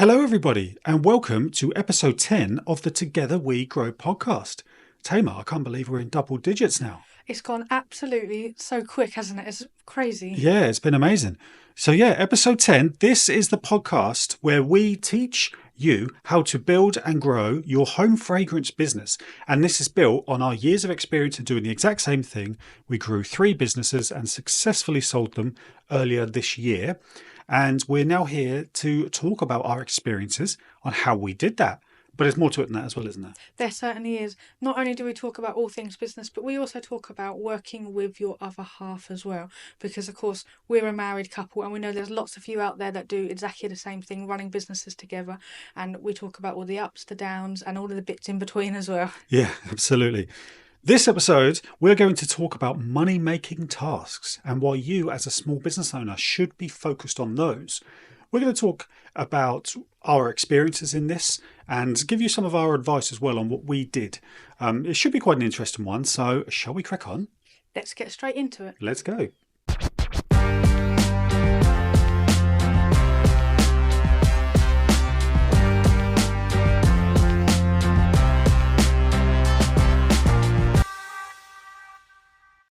Hello, everybody, and welcome to episode 10 of the Together We Grow podcast. Tamar, I can't believe we're in double digits now. It's gone absolutely so quick, hasn't it? It's crazy. Yeah, it's been amazing. So, yeah, episode 10, this is the podcast where we teach you how to build and grow your home fragrance business. And this is built on our years of experience in doing the exact same thing. We grew 3 businesses and successfully sold them earlier this year. And we're now here to talk about our experiences on how we did that. But there's more to it than that as well, isn't there? There certainly is. Not only do we talk about all things business, but we also talk about working with your other half as well. Because, of course, we're a married couple and we know there's lots of you out there that do exactly the same thing, running businesses together. And we talk about all the ups, the downs, and all of the bits in between as well. Yeah, absolutely. This episode, we're going to talk about money-making tasks and why you as a small business owner should be focused on those. We're going to talk about our experiences in this and give you some of our advice as well on what we did. It should be quite an interesting one, so shall we crack on? Let's get straight into it. Let's go.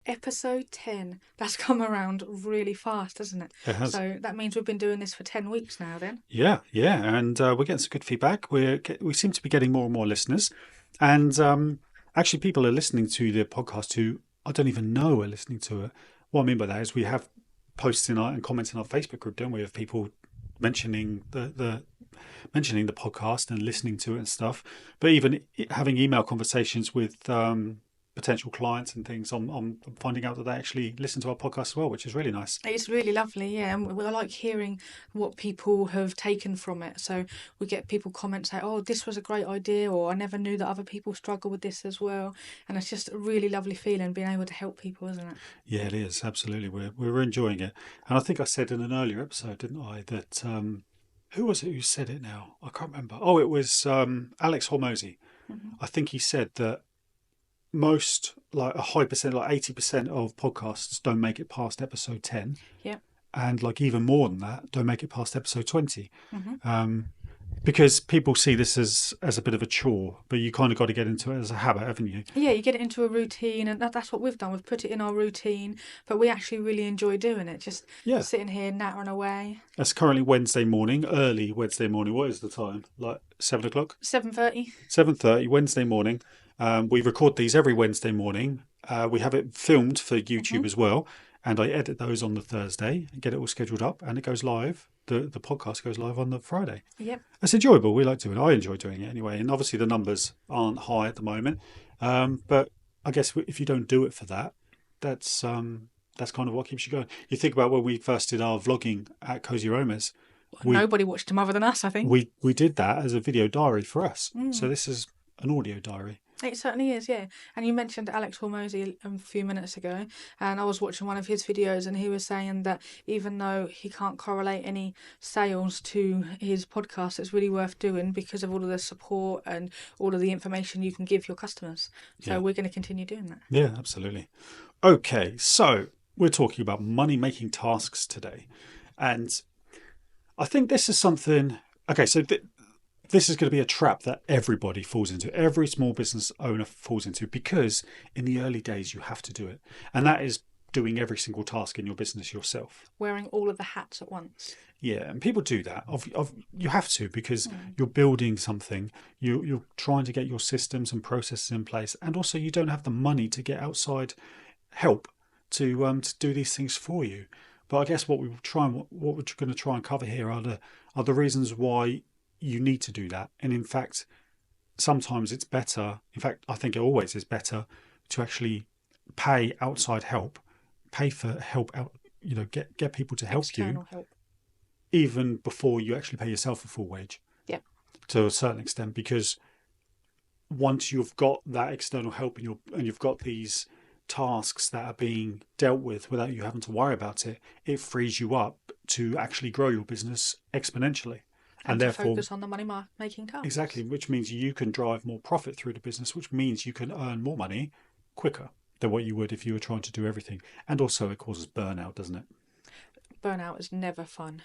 Episode 10. That's come around really fast, hasn't it? It has. So that means we've been doing this for 10 weeks now then. Yeah, and we're getting some good feedback. We seem to be getting more and more listeners. And actually, people are listening to the podcast who I don't even know are listening to it. What I mean by that is we have posts and comments in our Facebook group, don't we, of people mentioning the podcast and listening to it and stuff. But even having email conversations with potential clients and things, I'm finding out that they actually listen to our podcast as well, which is really nice. It's really lovely, yeah. And we like hearing what people have taken from it. So we get people comment say, "Oh, this was a great idea," or "I never knew that other people struggle with this as well." And it's just a really lovely feeling being able to help people, isn't it? Yeah, it is, absolutely. We're enjoying it. And I think I said in an earlier episode, didn't I, that who was it who said it now? I can't remember. Oh, it was Alex Hormozy. Mm-hmm. I think he said that most, like a high percent, like 80% of podcasts don't make it past episode 10. Yeah. And like even more than that, don't make it past episode 20. Mm-hmm. Because people see this as a bit of a chore, but you kind of got to get into it as a habit, haven't you? Yeah, you get it into a routine, and that's what we've done. We've put it in our routine, but we actually really enjoy doing it. Just sitting here nattering away. It's currently Wednesday morning, early Wednesday morning. What is the time? Like 7 o'clock? 7:30. 7:30, Wednesday morning. We record these every Wednesday morning. We have it filmed for YouTube as well. And I edit those on the Thursday and get it all scheduled up, and it goes live. The podcast goes live on the Friday. Yep. It's enjoyable. We like doing it. I enjoy doing it anyway. And obviously the numbers aren't high at the moment. But I guess if you don't do it for that, that's kind of what keeps you going. You think about when we first did our vlogging at Cozy Aromas. Nobody watched them other than us, I think. We did that as a video diary for us. So this is an audio diary. It certainly is, yeah. And you mentioned Alex Hormozy a few minutes ago, and I was watching one of his videos, and he was saying that even though he can't correlate any sales to his podcast, it's really worth doing because of all of the support and all of the information you can give your customers. So we're going to continue doing that. Yeah, absolutely. Okay, so we're talking about money-making tasks today. And I think this is something... Okay, so this is going to be a trap that everybody falls into. Every small business owner falls into because in the early days you have to do it. And that is doing every single task in your business yourself. Wearing all of the hats at once. Yeah, and people do that. You have to because you're building something. You're trying to get your systems and processes in place. And also you don't have the money to get outside help to do these things for you. But I guess what we're going to try and cover here are the reasons why you need to do that. And in fact, sometimes it's better. In fact, I think it always is better to actually pay outside help, pay for help out, get people to help External you help. Even before you actually pay yourself a full wage. Yeah. To a certain extent, because once you've got that external help and you've got these tasks that are being dealt with without you having to worry about it, it frees you up to actually grow your business exponentially. And therefore focus on the money making tasks. Exactly, which means you can drive more profit through the business, which means you can earn more money quicker than what you would if you were trying to do everything. And also it causes burnout, doesn't it? Burnout is never fun.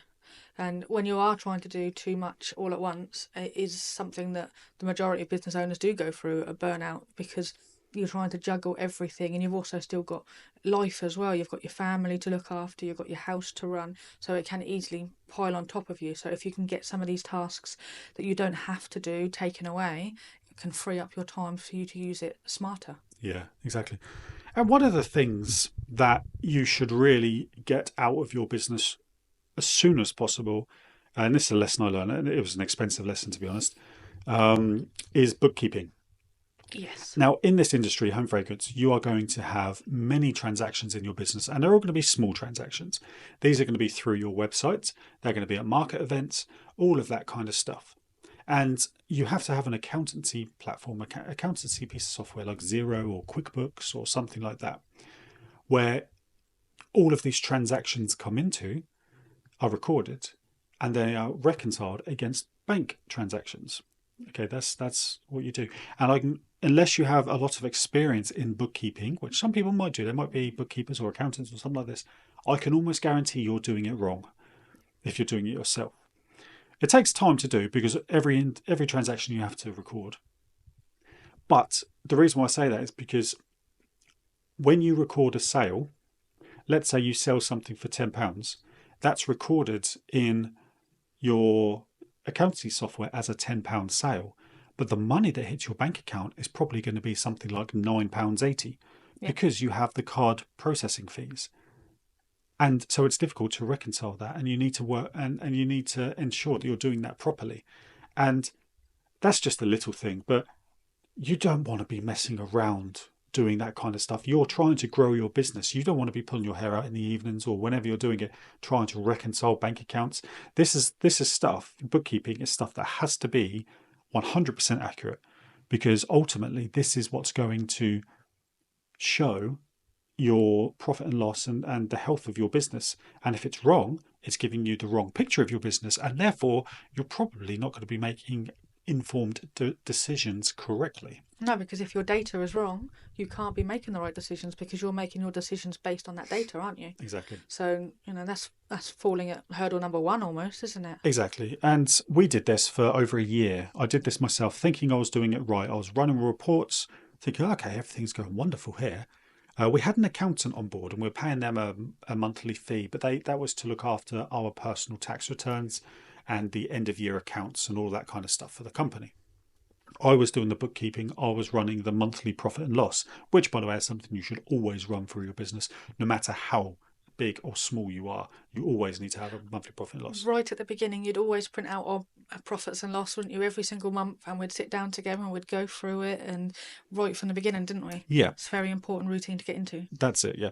And when you are trying to do too much all at once, it is something that the majority of business owners do go through, a burnout, because you're trying to juggle everything, and you've also still got life as well. You've got your family to look after, you've got your house to run, so it can easily pile on top of you. So if you can get some of these tasks that you don't have to do taken away, it can free up your time for you to use it smarter. Yeah, exactly. And one of the things that you should really get out of your business as soon as possible, and this is a lesson I learned, and it was an expensive lesson to be honest, is bookkeeping. Yes. Now, in this industry, home fragrance, you are going to have many transactions in your business, and they're all going to be small transactions. These are going to be through your website, they're going to be at market events, all of that kind of stuff. And you have to have an accountancy platform, accountancy piece of software like Xero or QuickBooks or something like that, where all of these transactions come into, are recorded, and they are reconciled against bank transactions. Okay, that's what you do. And unless you have a lot of experience in bookkeeping, which some people might do, they might be bookkeepers or accountants or something like this, I can almost guarantee you're doing it wrong if you're doing it yourself. It takes time to do because every transaction you have to record. But the reason why I say that is because when you record a sale, let's say you sell something for £10, that's recorded in your accountancy software as a £10 sale. But the money that hits your bank account is probably going to be something like £9.80 because you have the card processing fees. And so it's difficult to reconcile that, and you need to work and you need to ensure that you're doing that properly. And that's just a little thing, but you don't want to be messing around doing that kind of stuff. You're trying to grow your business. You don't want to be pulling your hair out in the evenings or whenever you're doing it, trying to reconcile bank accounts. This is stuff, bookkeeping is stuff that has to be 100% accurate, because ultimately this is what's going to show your profit and loss and the health of your business. And if it's wrong, it's giving you the wrong picture of your business, and therefore you're probably not going to be making informed decisions correctly. No, because if your data is wrong, you can't be making the right decisions, because you're making your decisions based on that data, aren't you? Exactly. So, that's falling at hurdle number one almost, isn't it? Exactly. And we did this for over a year. I did this myself, thinking I was doing it right. I was running reports, thinking, okay, everything's going wonderful here. We had an accountant on board, and we were paying them a monthly fee, but that was to look after our personal tax returns and the end of year accounts and all that kind of stuff for the company. I was doing the bookkeeping, I was running the monthly profit and loss, which, by the way, is something you should always run for your business, no matter how big or small you are. You always need to have a monthly profit and loss. Right at the beginning, you'd always print out our profits and loss, wouldn't you, every single month, and we'd sit down together and we'd go through it, and right from the beginning, didn't we? Yeah. It's a very important routine to get into. That's it, yeah.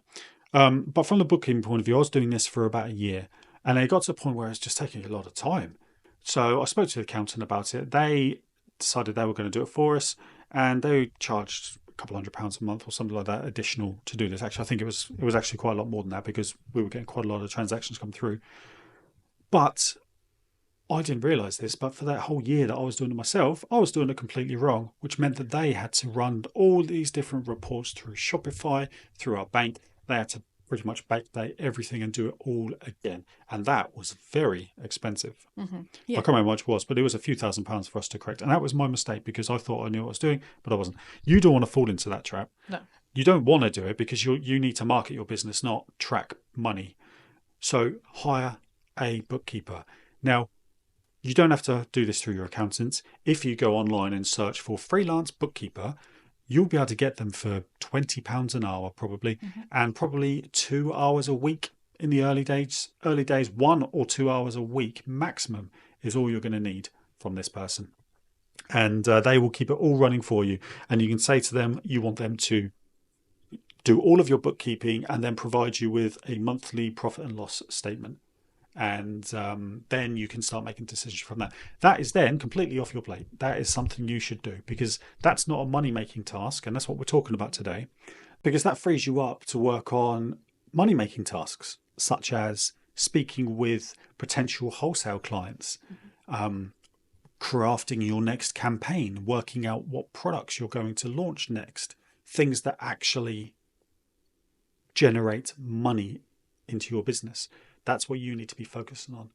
But from the bookkeeping point of view, I was doing this for about a year, and it got to the point where it's just taking a lot of time. So I spoke to the accountant about it. They decided they were going to do it for us, and they charged a couple £100 a month or something like that additional to do this. Actually, I think it was actually quite a lot more than that, because we were getting quite a lot of transactions come through. But I didn't realise this, but for that whole year that I was doing it myself, I was doing it completely wrong, which meant that they had to run all these different reports through Shopify, through our bank. They had to pretty much backdate everything and do it all again. And that was very expensive. Mm-hmm. Yeah. I can't remember how much it was, but it was a few £1,000s for us to correct. And that was my mistake, because I thought I knew what I was doing, but I wasn't. You don't want to fall into that trap. No. You don't want to do it because you need to market your business, not track money. So hire a bookkeeper. Now, you don't have to do this through your accountants. If you go online and search for freelance bookkeeper, you'll be able to get them for £20 an hour probably, and probably 2 hours a week in the early days. 1 or 2 hours a week maximum is all you're going to need from this person. And they will keep it all running for you. And you can say to them you want them to do all of your bookkeeping and then provide you with a monthly profit and loss statement. And then you can start making decisions from that. That is then completely off your plate. That is something you should do, because that's not a money-making task, and that's what we're talking about today, because that frees you up to work on money-making tasks, such as speaking with potential wholesale clients, crafting your next campaign, working out what products you're going to launch next, things that actually generate money into your business. That's what you need to be focusing on.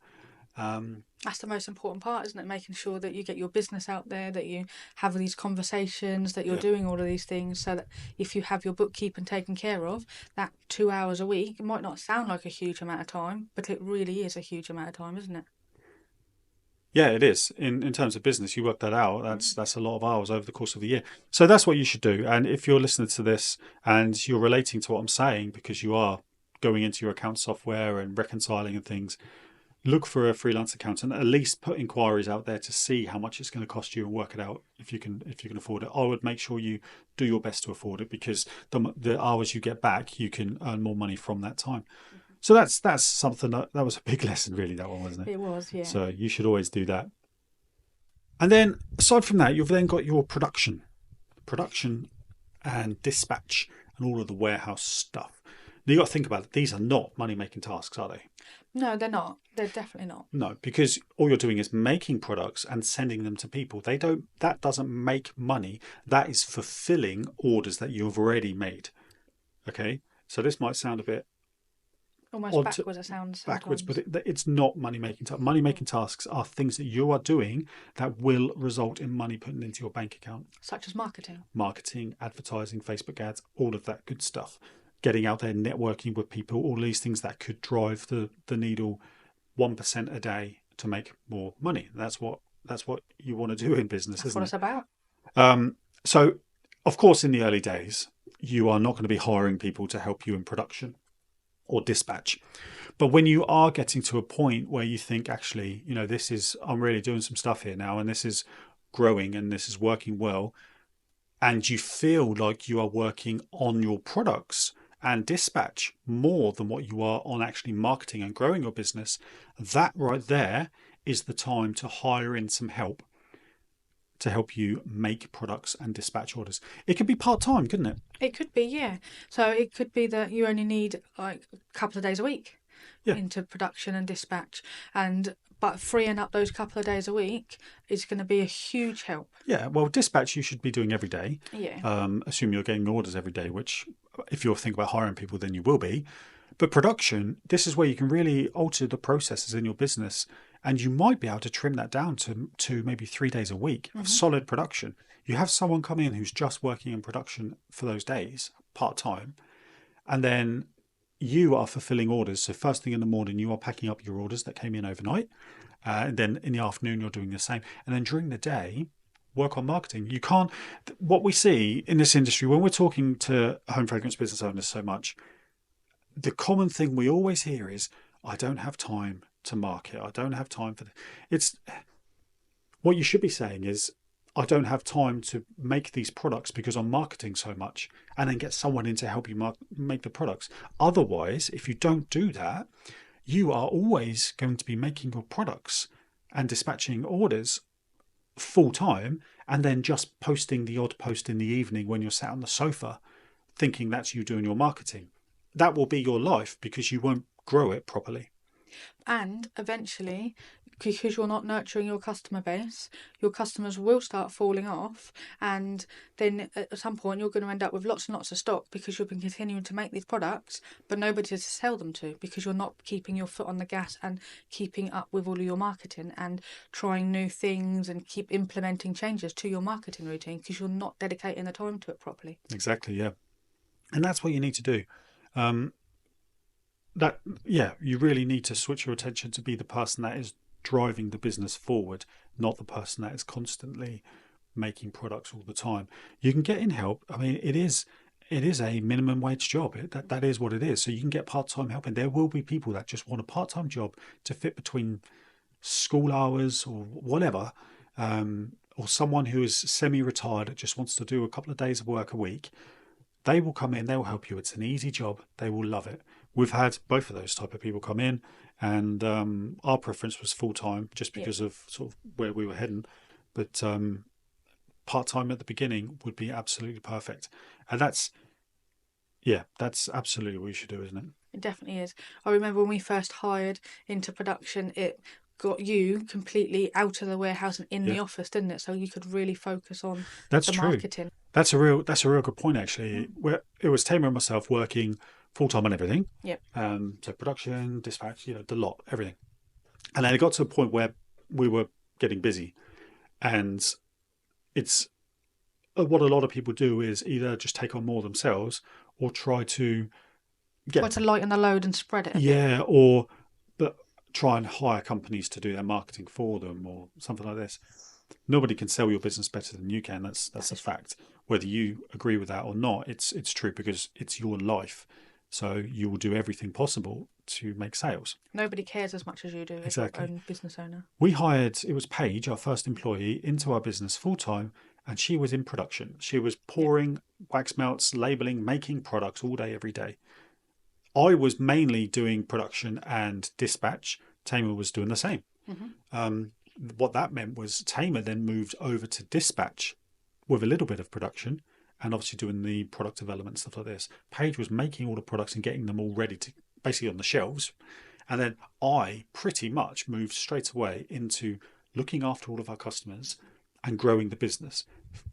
That's the most important part, isn't it? Making sure that you get your business out there, that you have these conversations, that you're Yeah. doing all of these things, so that if you have your bookkeeping taken care of, that 2 hours a week, it might not sound like a huge amount of time, but it really is a huge amount of time, isn't it? Yeah, it is. In terms of business, you work that out. That's a lot of hours over the course of the year. So that's what you should do. And if you're listening to this and you're relating to what I'm saying because you are going into your account software and reconciling and things, look for a freelance accountant. At least put inquiries out there to see how much it's going to cost you and work it out if you can afford it. I would make sure you do your best to afford it because the hours you get back, you can earn more money from that time. So that's something that was a big lesson, really. That one, wasn't it? It was, yeah. So you should always do that. And then aside from that, you've then got your production and dispatch and all of the warehouse stuff. Now you got to think about it. These are not money making tasks, are they? No, they're not. They're definitely not. No, because all you're doing is making products and sending them to people. That doesn't make money. That is fulfilling orders that you've already made. Okay? So this might sound a bit Almost odd to, backwards, it sounds backwards, but sometimes. it's not money making tasks. Money making tasks are things that you are doing that will result in money putting into your bank account. Such as marketing. Marketing, advertising, Facebook ads, all of that good stuff. Getting out there, networking with people, all these things that could drive the needle 1% a day to make more money. That's what you want to do in business, That's isn't what it? it's about. So, of course, in the early days, you are not going to be hiring people to help you in production or dispatch. But when you are getting to a point where you think, actually, I'm really doing some stuff here now, and this is growing and this is working well, and you feel like you are working on your products and dispatch more than what you are on actually marketing and growing your business, that right there is the time to hire in some help to help you make products and dispatch orders. It could be part-time, couldn't it? It could be, yeah. So it could be that you only need like a couple of days a week Yeah. into production and dispatch, and but freeing up those couple of days a week is going to be a huge help. Yeah, well, dispatch you should be doing every day. Yeah. Assume you're getting orders every day, which if you're thinking about hiring people, then you will be. But production, this is where you can really alter the processes in your business, and you might be able to trim that down to maybe 3 days a week of solid production. You have someone come in who's just working in production for those days, part time, and then you are fulfilling orders. So first thing in the morning, you are packing up your orders that came in overnight. And then in the afternoon, you're doing the same. And then during the day, work on marketing. You can't, what we see in this industry, when we're talking to home fragrance business owners so much, the common thing we always hear is, I don't have time to market. I don't have time for this. It's what you should be saying is, I don't have time to make these products because I'm marketing so much, and then get someone in to help you make the products. Otherwise, if you don't do that, you are always going to be making your products and dispatching orders full time and then just posting the odd post in the evening when you're sat on the sofa thinking that's you doing your marketing. That will be your life because you won't grow it properly. And eventually, because you're not nurturing your customer base, your customers will start falling off. And then at some point, you're going to end up with lots and lots of stock because you've been continuing to make these products, but nobody to sell them to because you're not keeping your foot on the gas and keeping up with all of your marketing and trying new things and keep implementing changes to your marketing routine because you're not dedicating the time to it properly. Exactly, yeah. And that's what you need to do. Um, you really need to switch your attention to be the person that is driving the business forward, not the person that is constantly making products all the time. You can get in help. I mean, it is a minimum wage job. That is what it is. So you can get part-time help, and there will be people that just want a part-time job to fit between school hours or whatever, or someone who is semi-retired that just wants to do a couple of days of work a week. They will come in, they will help you. It's an easy job. They will love it. We've had both of those type of people come in, and our preference was full time just because of sort of where we were heading. But part time at the beginning would be absolutely perfect, and that's absolutely what you should do, isn't it? It definitely is. I remember when we first hired into production, it got you completely out of the warehouse and in the Yeah, office, didn't it? So you could really focus on that's the true. marketing. That's a real good point actually. Where it was Tamer and myself working full time on everything, Yep. so production, dispatch, the lot, everything. And then it got to a point where we were getting busy, and it's what a lot of people do is either just take on more themselves or try to Try get, to lighten the load and spread it a bit. yeah, or but try and hire companies to do their marketing for them or something like this. Nobody can sell your business better than you can. That's a fact. Whether you agree with that or not, it's true because it's your life. So you will do everything possible to make sales. Nobody cares as much as you do as your Exactly. own business owner. We hired, it was Paige, our first employee, into our business full time, and she was in production. She was Yeah. pouring wax melts, labeling, making products all day, every day. I was mainly doing production and dispatch. Tamer was doing the same. What that meant was Tamer then moved over to dispatch with a little bit of production and obviously doing the product development, stuff like this. Paige was making all the products and getting them all ready to basically on the shelves. And then I pretty much moved straight away into looking after all of our customers and growing the business,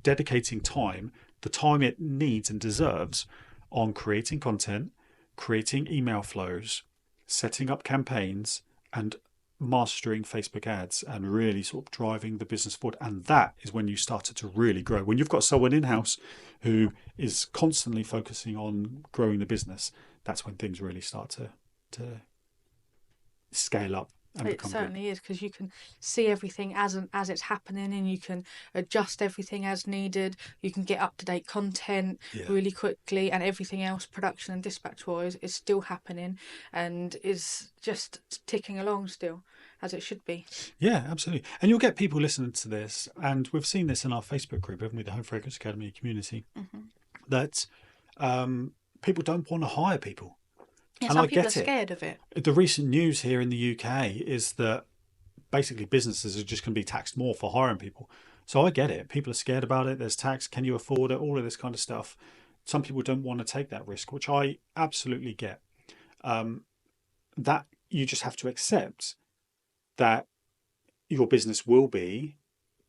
dedicating time, the time it needs and deserves on creating content, creating email flows, setting up campaigns, and mastering Facebook ads and really sort of driving the business forward. And that is when you started to really grow. When you've got someone in house who is constantly focusing on growing the business, that's when things really start to scale up and It become good. certainly is, because you can see everything as it's happening, and you can adjust everything as needed. You can get up to date content really quickly, and everything else, production and dispatch wise, is still happening and is just ticking along still as it should be. Yeah, absolutely. And you'll get people listening to this, and we've seen this in our Facebook group, haven't we, the Home Fragrance Academy community, that people don't want to hire people. Yeah, And some I people are get it. scared of it. The recent news here in the UK is that basically businesses are just going to be taxed more for hiring people. So I get it. People are scared about it. There's tax. Can you afford it? All of this kind of stuff. Some people don't want to take that risk, which I absolutely get. That you just have to accept that your business will be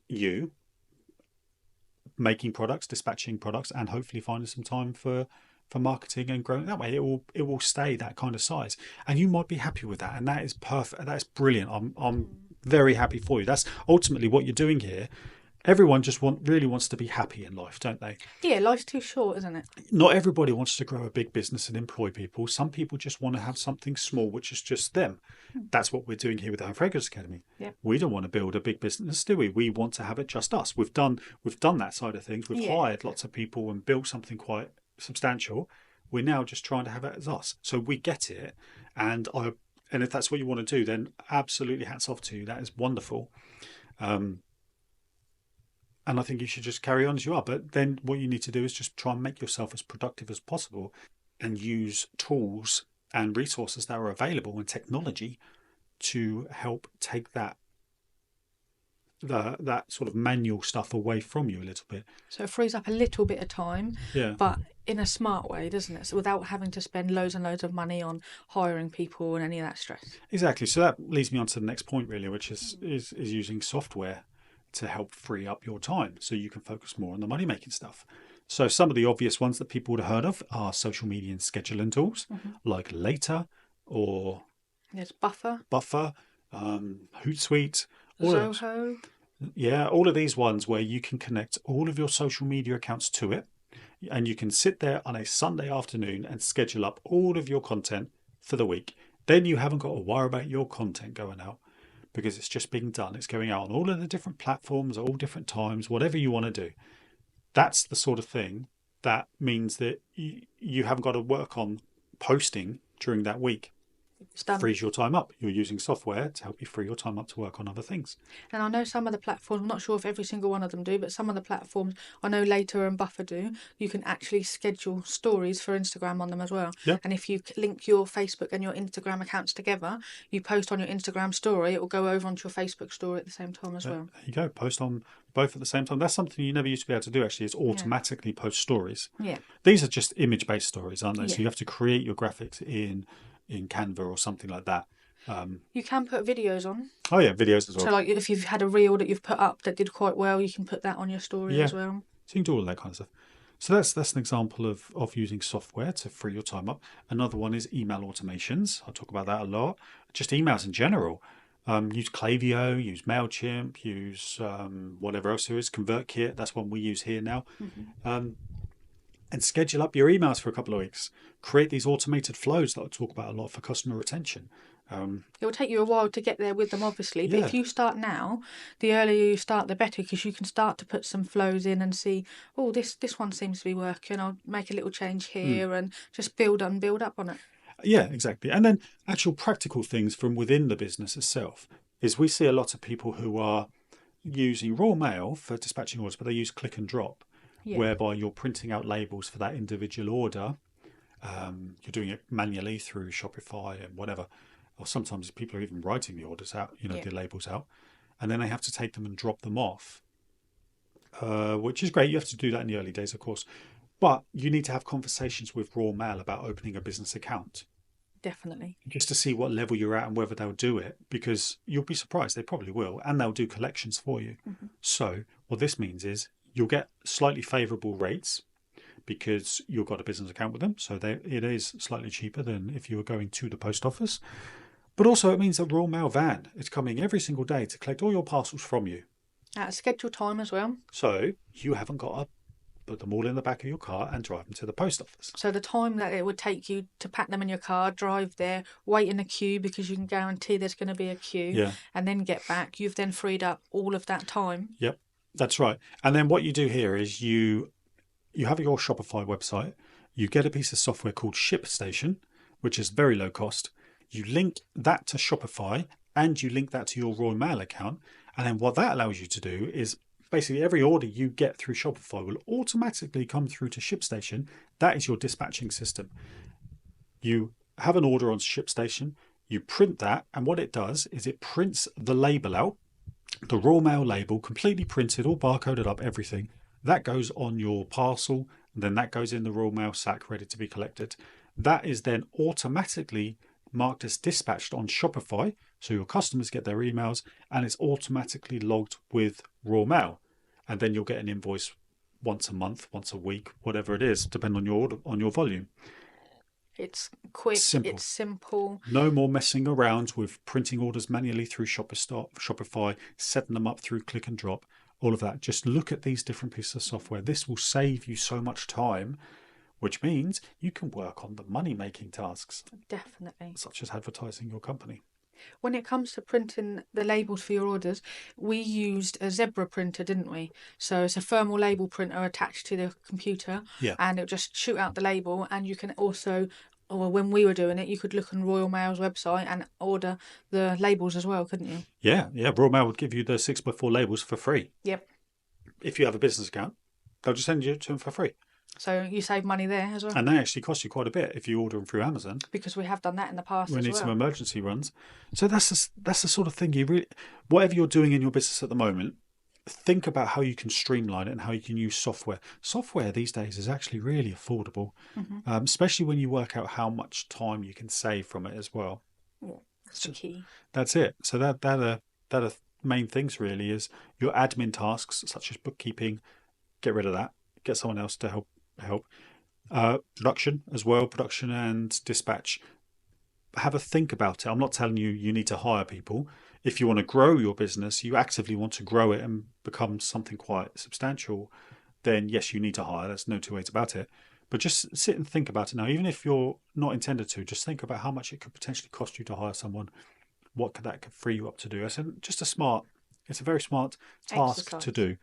you making products, dispatching products, and hopefully finding some time for marketing and growing that way. It will stay that kind of size, and you might be happy with that, and that is perfect. That's brilliant. I'm very happy for you. That's ultimately what you're doing here. Everyone just really wants to be happy in life, don't they? Yeah, life's too short, isn't it? Not everybody wants to grow a big business and employ people. Some people just want to have something small, which is just them. That's what we're doing here with the Home Fragrance Academy. Yeah. We don't want to build a big business, do we? We want to have it just us. We've done that side of things. We've hired lots of people and built something quite substantial. We're now just trying to have it as us. So we get it, and if that's what you want to do, then absolutely hats off to you. That is wonderful. And I think you should just carry on as you are. But then what you need to do is just try and make yourself as productive as possible and use tools and resources that are available and technology to help take that sort of manual stuff away from you a little bit. So it frees up a little bit of time, Yeah. but in a smart way, doesn't it? So without having to spend loads and loads of money on hiring people and any of that stress. Exactly. So that leads me on to the next point, really, which is using software to help free up your time so you can focus more on the money making stuff. So some of the obvious ones that people would have heard of are social media and scheduling tools like Later or There's Buffer, Hootsuite, Zoho. all of these ones where you can connect all of your social media accounts to it, and you can sit there on a Sunday afternoon and schedule up all of your content for the week. Then you haven't got to worry about your content going out because it's just being done. It's going out on all of the different platforms at all different times, whatever you want to do. That's the sort of thing that means that you haven't got to work on posting during that week. It's done. Frees your time up. You're using software to help you free your time up to work on other things. And I know some of the platforms, I'm not sure if every single one of them do, but some of the platforms, I know Later and Buffer do, you can actually schedule stories for Instagram on them as well. Yeah. And if you link your Facebook and your Instagram accounts together, you post on your Instagram story, it will go over onto your Facebook story at the same time as well. There you go. Post on both at the same time. That's something you never used to be able to do, actually, is automatically post stories. Yeah. These are just image-based stories, aren't they? Yeah. So you have to create your graphics in Canva or something like that. You can put videos on. Oh yeah, videos as well. So like if you've had a reel that you've put up that did quite well, you can put that on your story as well. So you can do all that kind of stuff. So that's an example of using software to free your time up. Another one is email automations. I talk about that a lot. Just emails in general. Use Klaviyo, use MailChimp, use whatever else there is, ConvertKit. That's one we use here now. Um, and schedule up your emails for a couple of weeks. Create these automated flows that I talk about a lot for customer retention. It will take you a while to get there with them, obviously, but Yeah. if you start now, the earlier you start, the better, because you can start to put some flows in and see, oh, this one seems to be working. I'll make a little change here and just build and build up on it. Yeah, exactly. And then actual practical things from within the business itself is we see a lot of people who are using raw mail for dispatching orders, but they use click and drop, Yeah. whereby you're printing out labels for that individual order. You're doing it manually through Shopify and whatever. Or sometimes people are even writing the orders out, Yeah. the labels out, and then they have to take them and drop them off, which is great. You have to do that in the early days, of course. But you need to have conversations with Raw Mail about opening a business account Definitely. just to see what level you're at and whether they'll do it, because you'll be surprised. They probably will, and they'll do collections for you. So what this means is you'll get slightly favourable rates because you've got a business account with them. So it is slightly cheaper than if you were going to the post office. But also it means a Royal Mail van is coming every single day to collect all your parcels from you. At a scheduled time as well. So you haven't got to put them all in the back of your car and drive them to the post office. So the time that it would take you to pack them in your car, drive there, wait in a queue because you can guarantee there's going to be a queue, Yeah. and then get back, you've then freed up all of that time. Yep, that's right. And then what you do here is you have your Shopify website. You get a piece of software called ShipStation, which is very low cost. You link that to Shopify and you link that to your Royal Mail account. And then what that allows you to do is basically every order you get through Shopify will automatically come through to ShipStation. That is your dispatching system. You have an order on ShipStation, you print that, and what it does is it prints the label out, the Royal Mail label, completely printed, all barcoded up, everything. That goes on your parcel, and then that goes in the Royal Mail sack ready to be collected. That is then automatically marked as dispatched on Shopify, so your customers get their emails, and it's automatically logged with Royal Mail. And then you'll get an invoice once a month, once a week, whatever it is, depending on your order, on your volume. It's quick, Simple. it's simple. No more messing around with printing orders manually through Shopify, setting them up through click and drop, all of that. Just look at these different pieces of software. This will save you so much time, which means you can work on the money-making tasks, Definitely. such as advertising your company. When it comes to printing the labels for your orders, we used a Zebra printer, didn't we? So it's a thermal label printer attached to the computer, Yeah. and it'll just shoot out the label. And you can also, or when we were doing it, you could look on Royal Mail's website and order the labels as well, couldn't you? Yeah. Royal Mail would give you the 6x4 labels for free. Yep. If you have a business account, they'll just send you to them for free. So you save money there as well. And they actually cost you quite a bit if you order them through Amazon. Because we have done that in the past We as need well. some emergency runs. So that's the sort of thing you really, whatever you're doing in your business at the moment, think about how you can streamline it and how you can use software. Software these days is actually really affordable, especially when you work out how much time you can save from it as well. Yeah, that's the key. That's it. So that are main things really is your admin tasks such as bookkeeping. Get rid of that. Get someone else to help. Production as well, production and dispatch. Have a think about it. I'm not telling you you need to hire people. If you want to grow your business, you actively want to grow it and become something quite substantial, then yes, you need to hire. There's no two ways about it. But just sit and think about it now. Even if you're not intended to, just think about how much it could potentially cost you to hire someone. What that could free you up to do. It's a very smart task Exercise. to do.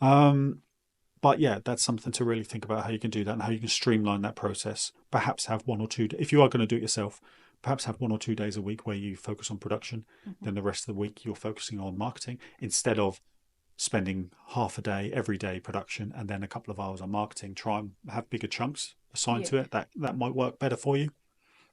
But yeah, that's something to really think about how you can do that and how you can streamline that process. Perhaps have one or two, if you are going to do it yourself, perhaps have 1 or 2 days a week where you focus on production. Then the rest of the week you're focusing on marketing instead of spending half a day every day production and then a couple of hours on marketing. Try and have bigger chunks assigned to it. That might work better for you.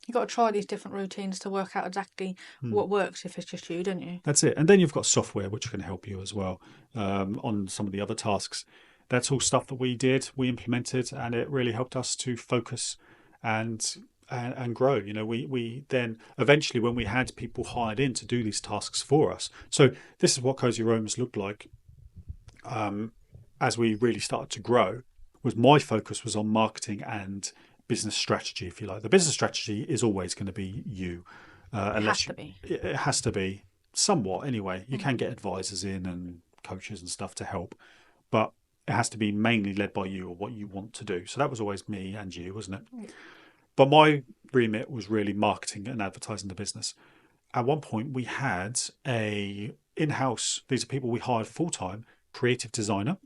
You've got to try these different routines to work out exactly what works if it's just you, don't you? That's it. And then you've got software which can help you as well on some of the other tasks. That's all stuff that we did, we implemented, and it really helped us to focus and grow. You know, we then eventually, when we had people hired in to do these tasks for us. So this is what Cozy Roamers looked like as we really started to grow. Was my focus was on marketing and business strategy, if you like. The business strategy is always going to be you, It has to be. It has to be. somewhat anyway. You can get advisors in and coaches and stuff to help, but it has to be mainly led by you or what you want to do. So that was always me and you, wasn't it? Yeah. But my remit was really marketing and advertising the business. At one point, we had a in-house. These are people we hired full-time creative designer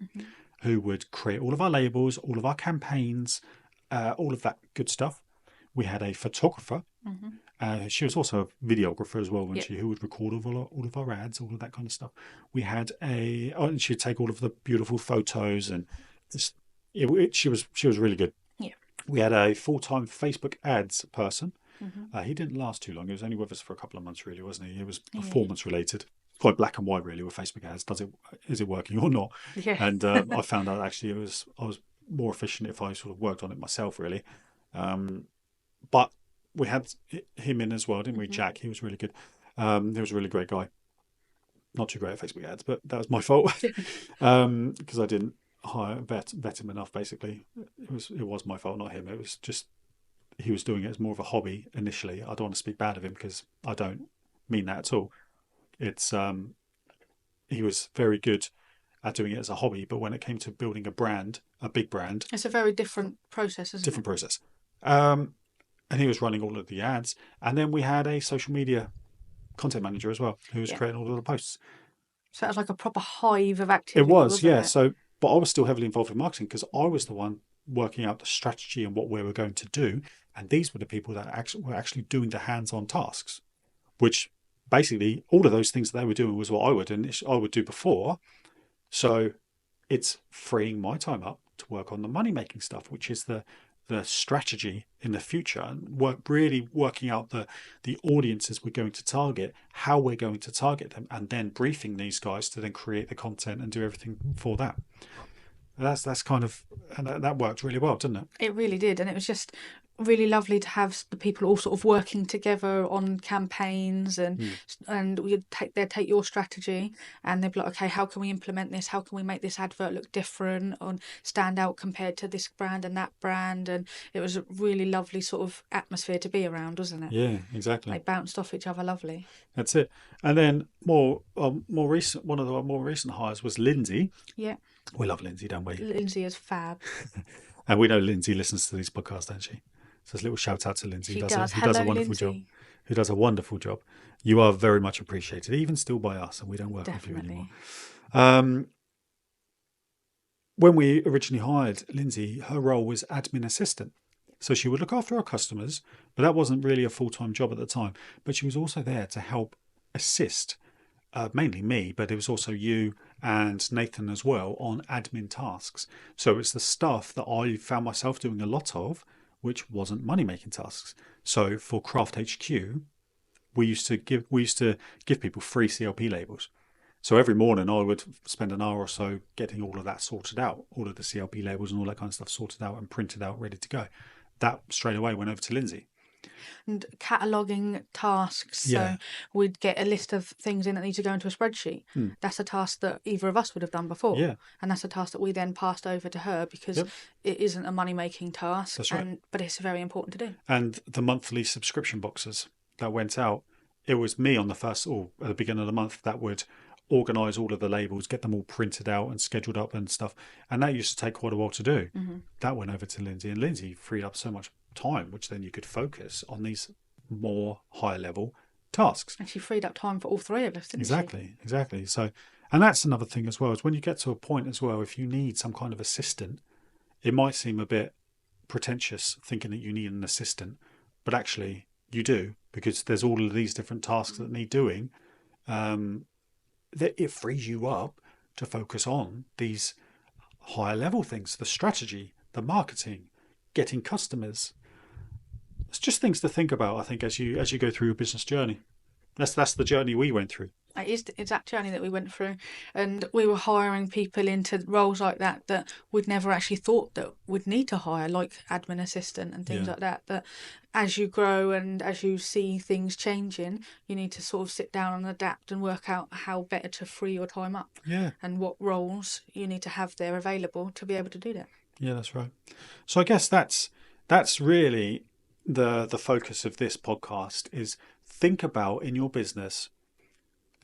who would create all of our labels, all of our campaigns, all of that good stuff. We had a photographer. She was also a videographer as well, wasn't she? Who would record all of our ads, all of that kind of stuff. We had and she'd take all of the beautiful photos, and just, she was really good. Yeah. We had a full-time Facebook ads person. He didn't last too long. He was only with us for a couple of months, really, wasn't he? It was performance related. Quite black and white, really, with Facebook ads. Is it working or not? Yeah. And I found out actually I was more efficient if I sort of worked on it myself, really. But we had him in as well, didn't we? Jack, he was really good. He was a really great guy. Not too great at Facebook ads, but that was my fault because I didn't vet him enough. Basically, it was my fault, not him. It was just he was doing it as more of a hobby initially. I don't want to speak bad of him because I don't mean that at all. It's he was very good at doing it as a hobby, but when it came to building a brand, a big brand, it's a very different process, isn't different it? process. And he was running all of the ads, and then we had a social media content manager as well who was creating all of the posts. So it was like a proper hive of It activity. was, wasn't yeah. it? So, but I was still heavily involved in marketing because I was the one working out the strategy and what we were going to do, and these were the people that were actually doing the hands-on tasks, which basically all of those things that they were doing was what I would do before. So it's freeing my time up to work on the money-making stuff, which is the strategy in the future, and working out the audiences we're going to target, how we're going to target them, and then briefing these guys to then create the content and do everything for that. That's kind of, and that worked really well, didn't it? It really did, and it was just really lovely to have the people all sort of working together on campaigns, and they'd take your strategy and they'd be like, okay, how can we implement this? How can we make this advert look different or stand out compared to this brand and that brand? And it was a really lovely sort of atmosphere to be around, wasn't it? Yeah, exactly. They bounced off each other, lovely. That's it. And then more recent, one of the more recent hires was Lindsay. Yeah. We love Lindsay, don't we? Lindsay is fab. And we know Lindsay listens to these podcasts, don't she? So a little shout out to Lindsay. She Who does. does a Hello, wonderful Lindsay. job. Who does a wonderful job. You are very much appreciated, even still by us, and we don't work with you Definitely. anymore. When we originally hired Lindsay, her role was admin assistant. So she would look after our customers, but that wasn't really a full-time job at the time. But she was also there to help assist, mainly me, but it was also you and Nathan as well on admin tasks. So it's the stuff that I found myself doing a lot of, which wasn't money-making tasks. So for Craft HQ, we used to give people free CLP labels. So every morning I would spend an hour or so getting all of that sorted out, all of the CLP labels and all that kind of stuff sorted out and printed out, ready to go. That straight away went over to Lindsay. And cataloguing tasks. Yeah. So we'd get a list of things in that need to go into a spreadsheet. That's a task that either of us would have done before. Yeah. And that's a task that we then passed over to her because it isn't a money-making task. That's right. But it's very important to do. And the monthly subscription boxes that went out, it was me on the first, or at the beginning of the month, that would organise all of the labels, get them all printed out and scheduled up and stuff. And that used to take quite a while to do. That went over to Lindsay, and Lindsay freed up so much time, which then you could focus on these more higher level tasks. And she freed up time for all three of us, didn't she? Exactly. So, and that's another thing as well, is when you get to a point as well, if you need some kind of assistant, it might seem a bit pretentious thinking that you need an assistant, but actually you do, because there's all of these different tasks that need doing. That it frees you up to focus on these higher level things, the strategy, the marketing, getting customers. It's just things to think about, I think, as you go through your business journey. That's the journey we went through. It is the exact journey that we went through, and we were hiring people into roles like that we'd never actually thought that we'd need to hire, like admin assistant and things like that. But as you grow and as you see things changing, you need to sort of sit down and adapt and work out how better to free your time up. Yeah. And what roles you need to have there available to be able to do that. Yeah, that's right. So I guess that's really the focus of this podcast, is think about in your business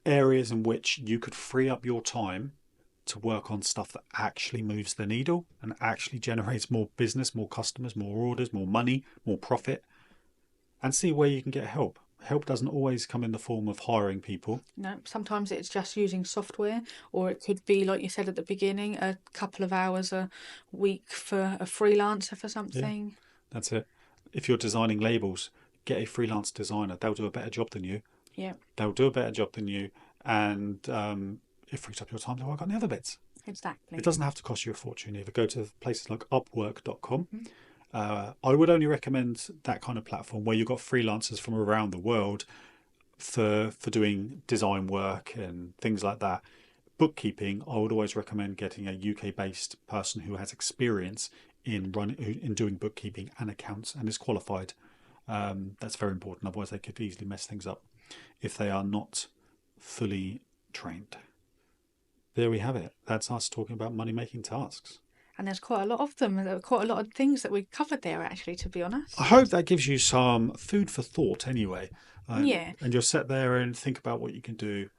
areas in which you could free up your time to work on stuff that actually moves the needle and actually generates more business, more customers, more orders, more money, more profit, and see where you can get help. Help doesn't always come in the form of hiring people. No, sometimes it's just using software, or it could be, like you said at the beginning, a couple of hours a week for a freelancer for Yeah, something. that's it. If you're designing labels, get a freelance designer. They'll do a better job than you. Yeah, They'll do a better job than you, and it frees up your time to work on the other bits. It exactly. doesn't have to cost you a fortune either. Go to places like upwork.com. Mhm. I would only recommend that kind of platform where you've got freelancers from around the world for doing design work and things like that. Bookkeeping, I would always recommend getting a UK based person who has experience in doing bookkeeping and accounts and is qualified. That's very important. Otherwise, they could easily mess things up if they are not fully trained. There we have it. That's us talking about money making tasks. And there's quite a lot of them. There are quite a lot of things that we covered there, actually, to be honest. I hope that gives you some food for thought anyway. Yeah, And you'll sit there and think about what you can do.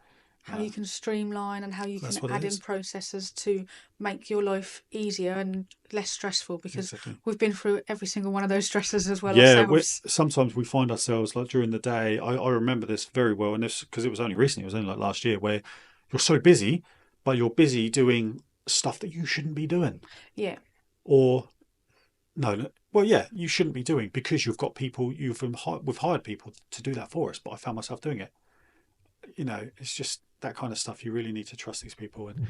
how you can streamline and how you That's can what it add in is. processes to make your life easier and less stressful, because Exactly. we've been through every single one of those stresses as well Yeah, ourselves. sometimes we find ourselves like during the day. I remember this very well, and this because it was only recently. It was only like last year, where you're so busy, but you're busy doing stuff that you shouldn't be doing, Yeah, or no, well, yeah, you shouldn't be doing because you've got people. We've hired people to do that for us, but I found myself doing it. It's just that kind of stuff. You really need to trust these people and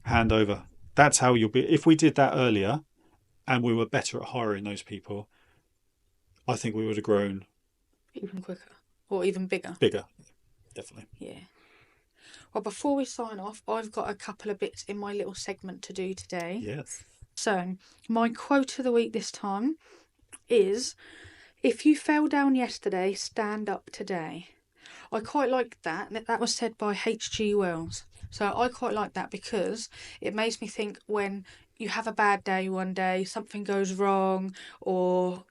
hand over. That's how you'll be. If we did that earlier and we were better at hiring those people, I think we would have grown even quicker or even bigger. bigger. Definitely. Yeah. Well, before we sign off, I've got a couple of bits in my little segment to do today. Yes. So, my quote of the week this time is, "If you fell down yesterday, stand up today." I quite like that. That was said by H.G. Wells. So I quite like that because it makes me think when you have a bad day one day, something goes wrong, or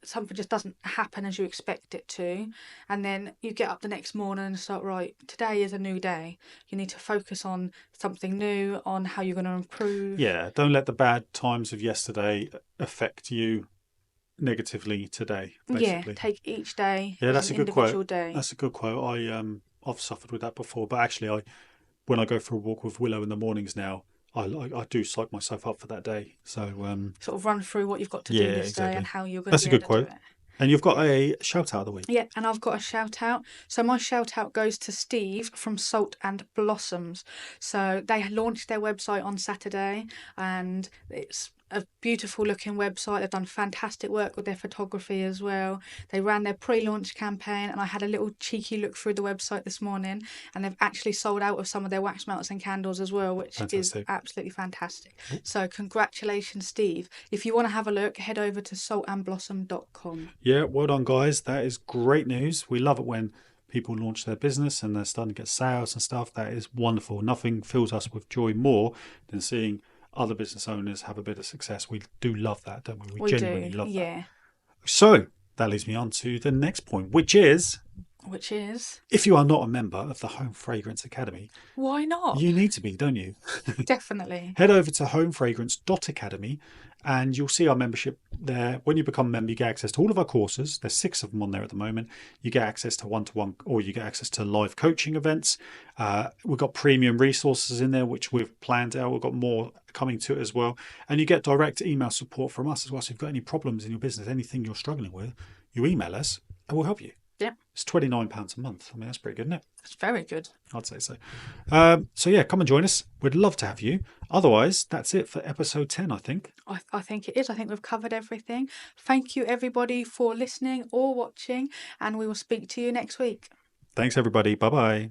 something just doesn't happen as you expect it to, and then you get up the next morning and start, right, today is a new day. You need to focus on something new, on how you're going to improve. Yeah. Don't let the bad times of yesterday affect you negatively today. Yeah, Basically. take each day Yeah, as that's an a good quote. individual day. That's a good quote. I've suffered with that before, but actually, when I go for a walk with Willow in the mornings now, I do psych myself up for that day. So Sort of run through what you've got to yeah, do this day and exactly. how you're going to That's be a good able to do quote. it. And you've got Yeah. a shout out of the week. Yeah, and I've got a shout out. So my shout out goes to Steve from Salt and Blossoms. So they launched their website on Saturday, and it's a beautiful looking website. They've done fantastic work with their photography as well. They ran their pre-launch campaign, and I had a little cheeky look through the website this morning, and they've actually sold out of some of their wax melts and candles as well, which is Fantastic. absolutely fantastic. So congratulations, Steve. If you want to have a look, head over to saltandblossom.com. Yeah, well done, guys. That is great news. We love it when people launch their business and they're starting to get sales and stuff. That is wonderful. Nothing fills us with joy more than seeing other business owners have a bit of success. We do love that, don't we? We We genuinely do, love that. yeah. So that leads me on to the next point, which is Which is, if you are not a member of the Home Fragrance Academy, why not? you need to be, don't you? Definitely. Head over to homefragrance.academy and you'll see our membership there. When you become a member, you get access to all of our courses. There's 6 of them on there at the moment. You get access to one-to-one, or you get access to live coaching events. We've got premium resources in there, which we've planned out. We've got more coming to it as well. And you get direct email support from us as well. So if you've got any problems in your business, anything you're struggling with, you email us and we'll help you. Yeah. It's £29 a month. I mean, that's pretty good, isn't it? It's very good. I'd say so. So yeah, come and join us. We'd love to have you. Otherwise, that's it for episode 10, I think. I think it is. I think we've covered everything. Thank you, everybody, for listening or watching, and we will speak to you next week. Thanks, everybody. Bye-bye.